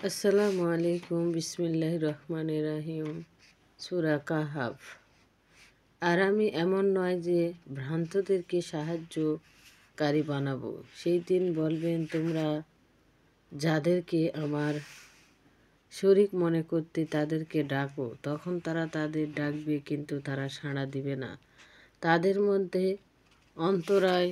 আসসালামু আলাইকুম বিসমিল্লাহির রহমানির রহিম। সূরা কাহাফ। আর আমি এমন নয় যে ভ্রান্তদেরকে সাহায্যকারী বানাবো। সেই দিন বলবেন, তোমরা যাদেরকে আমার শরীক মনে করতে তাদেরকে ডাকো। তখন তারা তাদের ডাকবে, কিন্তু তারা সাড়া দিবে না। তাদের মধ্যে অন্তরায়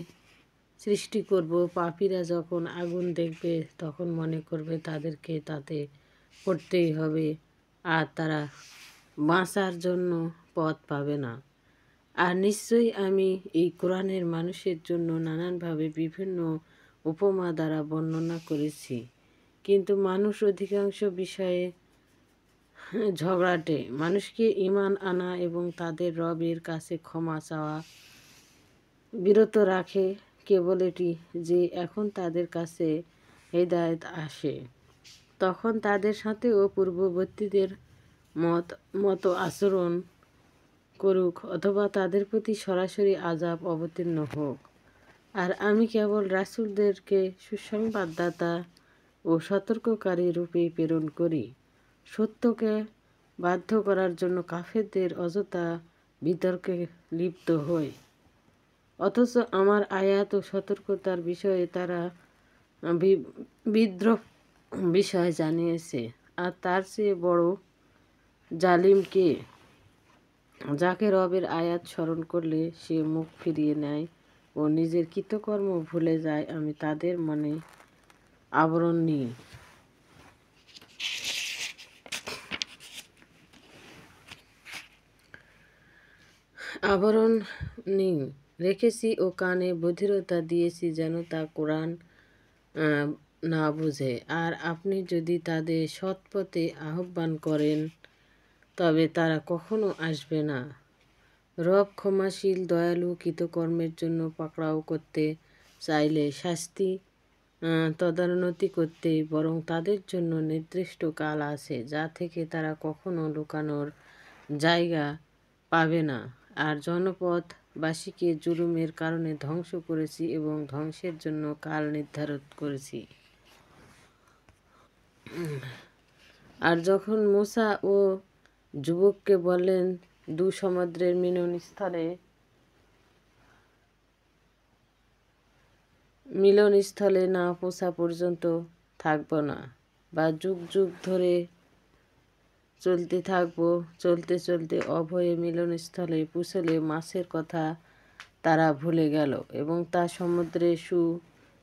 সৃষ্টি করব। পাপীরা যখন আগুন দেখবে তখন মনে করবে তাদেরকে তাতে পড়তেই হবে, আর তারা বাঁচার জন্য পথ পাবে না। আর নিশ্চয়ই আমি এই কোরআনের মানুষের জন্য নানানভাবে বিভিন্ন উপমা দ্বারা বর্ণনা করেছি, কিন্তু মানুষ অধিকাংশ বিষয়ে ঝগড়াটে। মানুষকে ঈমান আনা এবং তাদের রবের কাছে ক্ষমা চাওয়া বিরত রাখে কেবল এটি যে এখন তাদের কাছে হেদায়েত আসে, তখন তাদের সাথেও পূর্ববর্তীদের মতো আচরণ করুক, অথবা তাদের প্রতি সরাসরি আযাব অবতীর্ণ হোক। আর আমি কেবল রাসূলদেরকে সুসংবাদদাতা ও সতর্ককারী রূপে প্রেরণ করি, সত্যকে বাধ্য করার জন্য কাফেরদের অযথা বিতর্কে লিপ্ত হই। অথচ আমার আয়াত ও সতর্কতার বিষয়ে তারা বিদ্রোহ বিষয় জানিয়েছে। আর তার চেয়ে বড় জালিম কে, যাকে রবের আয়াত স্মরণ করলে সে মুখ ফিরিয়ে নেয় ও নিজের কৃতকর্ম ভুলে যায়। আমি তাদের মনে আবরণ রেখেছি ও কানে বধিরতা দিয়েছি, যেন তা কোরআন না বুঝে। আর আপনি যদি তাদের সৎ পথে আহ্বান করেন তবে তারা কখনো আসবে না। রব ক্ষমাশীল, দয়ালু। কৃতকর্মের জন্য পাকড়াও করতে চাইলে শাস্তি তদারতি করতে, বরং তাদের জন্য নির্দিষ্ট কাল আছে যা থেকে তারা কখনো লুকানোর জায়গা পাবে না। আর জনপদবাসীকে জুলুমের কারণে ধ্বংস করেছি এবং ধ্বংসের জন্য কাল নির্ধারণ করেছি। আর যখন মূসা ও যুবককে বললেন, দু সমুদ্রের মিলনস্থলে না পৌঁছা পর্যন্ত থাকব না, বা যুগ যুগ ধরে চলতে থাকবো। চলতে চলতে অভয়ে মিলনস্থলে পৌঁছলে মাছের কথা তারা ভুলে গেল এবং তা সমুদ্রে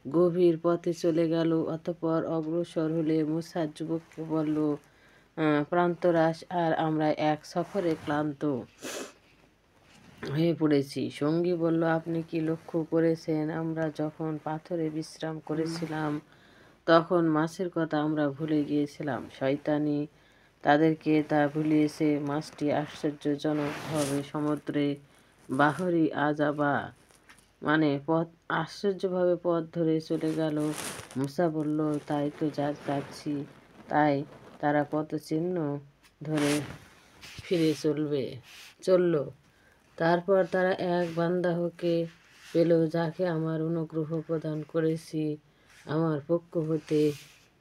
গভীর পথে চলে গেল। অতঃপর অগ্রসর হলে মূসা যুবককে বলল, প্রান্তরাশ, আর আমরা এক সফরে ক্লান্ত হয়ে পড়েছি। সঙ্গী বলল, আপনি কি লক্ষ্য করেছেন, আমরা যখন পাথরে বিশ্রাম করেছিলাম তখন মাছের কথা আমরা ভুলে গিয়েছিলাম। শয়তানি তাদেরকে তা ভুলিয়েছে। মাছটি আশ্চর্যজনকভাবে সমুদ্রে বাহরি আজাবা আশ্চর্যভাবে পথ ধরে চলে গেল। মূসা বলল, তাই তো যাচ্ছি। তাই তারা পথচিহ্ন ধরে ফিরে চলল। তারপর তারা এক বান্দাহকে পেল, যাকে আমার অনুগ্রহ প্রদান করেছি আমার পক্ষ হতে।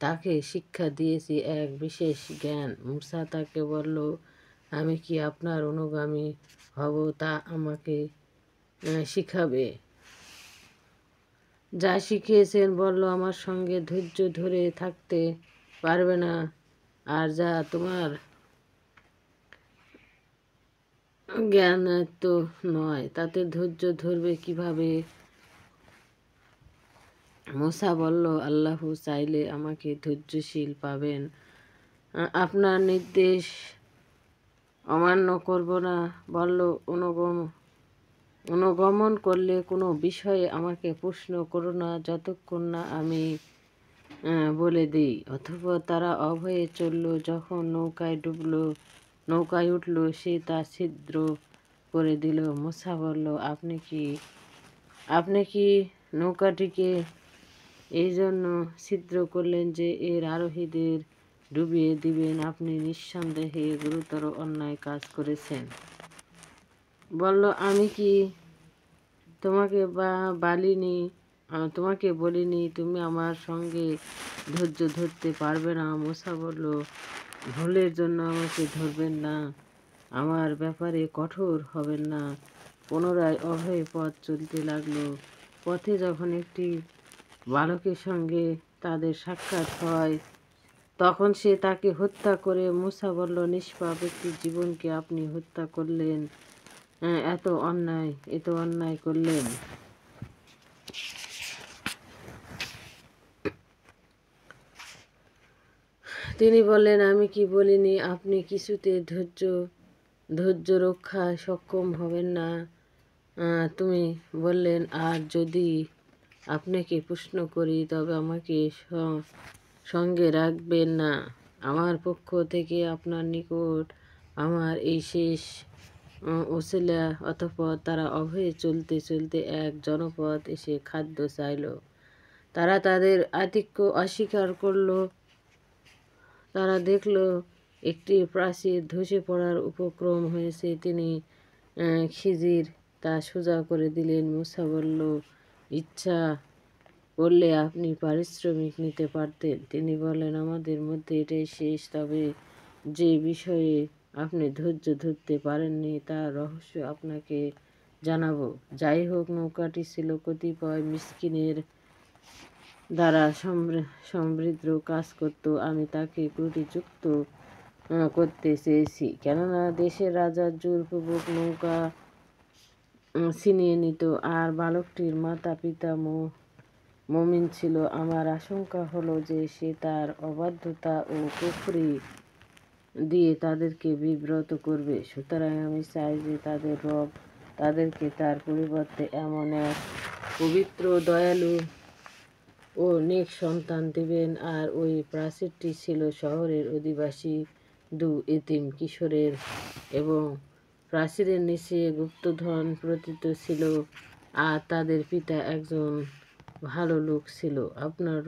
তাকে শিক্ষা দিয়েছি এক বিশেষ জ্ঞান। মূসা তাকে বলল, আমি কি আপনার অনুগামী হব, তা আমাকে শিখাবে? যা শিখিয়েছেন বলল, আমার সঙ্গে ধৈর্য ধরে থাকতে পারবে না, আর যা তোমার জ্ঞানায়ত্ত নয় তাতে ধৈর্য ধরবে কিভাবে? মূসা বলল, আল্লাহ চাইলে আমাকে ধৈর্যশীল পাবেন। আপনার নির্দেশ অমান্য করব না। বলল, অনুগমন করলে কোনো বিষয়ে আমাকে প্রশ্ন করো না, যতক্ষণ না আমি বলে দিই। অতঃপর তারা অভয়ে চলল। যখন নৌকায় উঠল, সে তা ছিদ্র করে দিল। মূসা বলল, আপনি কি নৌকাটিকে এই জন্য ছিদ্র করলেন যে এর আরোহীদের ডুবিয়ে দিবেন? আপনি নিঃসন্দেহে গুরুতর অন্যায় কাজ করেছেন। বলল, আমি কি তোমাকে বলিনি তোমাকে বলিনি তুমি আমার সঙ্গে ধৈর্য ধরতে পারবে না? মূসা বলল, ভুলের জন্য আমাকে ধরবেন না, আমার ব্যাপারে কঠোর হবেন না। পুনরায় অভয়ে পথ চলতে লাগলো। পথে যখন একটি বালকের সঙ্গে তাদের সাক্ষাৎ হয় তখন সে তাকে হত্যা করে। মূসা বলল, নিষ্পাপ একটি জীবনকে আপনি হত্যা করলেন, এত অন্যায় করলেন। তিনি বললেন, আমি কি বলিনি আপনি কিছুতে ধৈর্য রক্ষায় সক্ষম হবেন না? তুমি বললেন, আর যদি আপনাকে প্রশ্ন করি তবে আমাকে সঙ্গে রাখবেন না। আমার পক্ষ থেকে আপনার নিকট আমার এই শেষ ওসিলা। অতঃপর তারা অভয়ে চলতে চলতে এক জনপদ এসে খাদ্য চাইল। তারা তাদের আতিথ্য অস্বীকার করল। তারা দেখল একটি প্রাচীর ধসে পড়ার উপক্রম হয়েছে। তিনি খিজির তা সোজা করে দিলেন। মূসা বলল, ইচ্ছা করলে আপনি পারিশ্রমিক নিতে পারতেন। তিনি বললেন, আমাদের মধ্যে এটাই শেষ, তবে যে বিষয়ে আপনি ধৈর্য ধরতে পারেননি তার রহস্য আপনাকে জানাবো। যাই হোক, নৌকাটি ছিল কতিপয় মিসকিনের দ্বারা সমৃদ্ধ কাজ করত। আমি তাকে ত্রুটিযুক্ত করতে চেয়েছি, কেননা দেশের রাজার জোরপূর্বক নৌকা ছিনিয়ে নিত, আর বালকটির মাতা পিতা মুমিন ছিল। আমার আশঙ্কা হলো যে সে তার অবাধ্যতা ও কুফরি দিয়ে তাদেরকে বিব্রত করবে। সুতরাং আমি চাই যে তাদের রব তাদেরকে তার পরিবর্তে এমন এক পবিত্র, দয়ালু ও নেক সন্তান দিবেন। আর ওই প্রাচীরটি ছিল শহরের অধিবাসী এতিম কিশোরের, এবং প্রাচীরের নিচে গুপ্তধন পতিত ছিল, আর তাদের পিতা একজন ভালো লোক ছিল। আপনার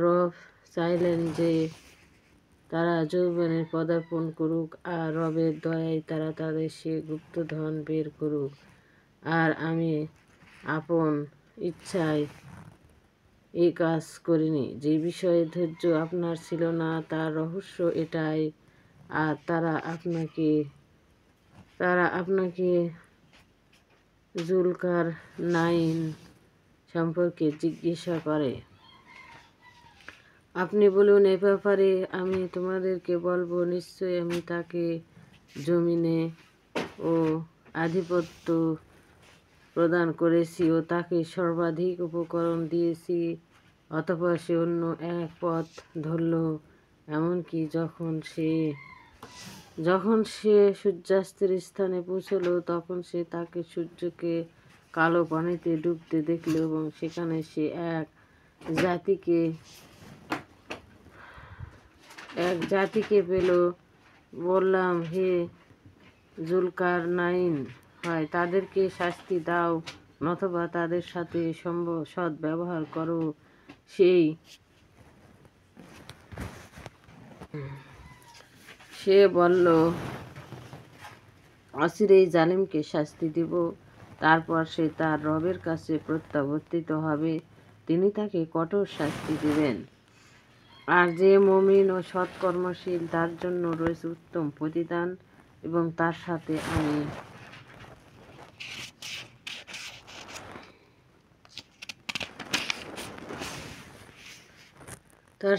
রব চাইলেন যে তারা যৌবনে পদার্পণ করুক, আর রবের দয়ায় তারা তাদের সে গুপ্তধন বের করুক। আর আমি আপন ইচ্ছায় এই কাজ করিনি। যে বিষয়ে ধৈর্য আপনার ছিল না তার রহস্য এটাই। আর তারা আপনাকে জুলকারনাইন সম্পর্কে জিজ্ঞাসা করে। আপনি বলুন, এ ব্যাপারে আমি তোমাদেরকে বলবো। নিশ্চয়ই আমি তাকে জমিনে ও আধিপত্য প্রদান করেছি ও তাকে সর্বাধিক উপকরণ দিয়েছি। অতঃপর সে অন্য এক পথ ধরল। এমনকি যখন সে সূর্যাস্তের স্থানে পৌঁছল তখন সে তাকে সূর্যকে কালো পানিতে ডুবতে দেখল, এবং সেখানে সে এক জাতিকে পেল। বললাম, হে জুলকারনাইন, হয় তাদেরকে শাস্তি দাও নতুবা তাদের সাথে সৎ ব্যবহার করো। সে বলল, অচিরেই জালিমকে শাস্তি দিব। তারপর সে তার রবের কাছে প্রত্যাবর্তিত হবে, তিনি তাকে কঠোর শাস্তি দিবেন। আর যে মুমিন ও সৎকর্মশীল তার জন্য রয়েছে উত্তম প্রতিদান, এবং তার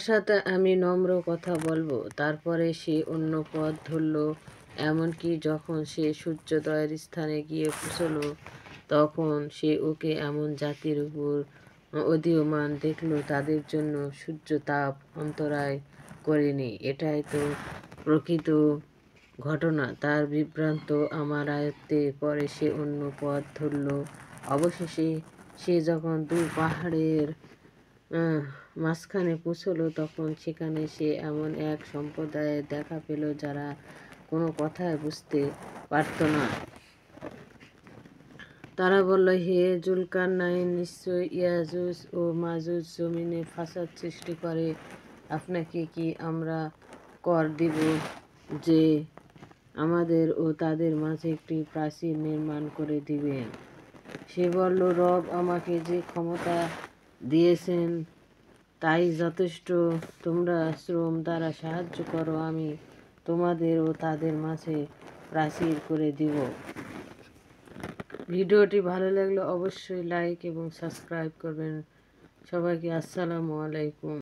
সাথে আমি নম্র কথা বলবো। তারপরে সে অন্য পথ ধরল। এমনকি যখন সে সূর্যোদয়ের স্থানে গিয়ে পৌঁছল তখন সে ওকে এমন জাতির উপর উদীয়মান দেখল তাদের জন্য সূর্যতাপ অন্তরায় করেনি। এটাই তো প্রকৃত ঘটনা। তার বিভ্রান্ত আমার আয়ত্তে। পরে সে অন্য পথ ধরল। অবশেষে সে যখন দুই পাহাড়ের মাঝখানে পৌঁছল তখন সেখানে সে এমন এক সম্প্রদায়ের দেখা পেল যারা কোনো কথাই বুঝতে পারত না। তারা বলল, হে জুলকারনাইন, নিশ্চয় ইয়াজুজ ও মাজুজ জমিনে ফাসাদ সৃষ্টি করে। আপনাকে কি আমরা কর দিব যে আমাদের ও তাদের মাঝে একটি প্রাচীর নির্মাণ করে দিবেন? সে বলল, রব আমাকে যে ক্ষমতা দিয়েছেন তাই যথেষ্ট। তোমরা শ্রম দ্বারা সাহায্য করো, আমি তোমাদের ও তাদের মাঝে প্রাচীর করে দিব। ভিডিওটি ভালো লাগলে অবশ্যই লাইক এবং সাবস্ক্রাইব করবেন। সবাইকে আসসালামু আলাইকুম।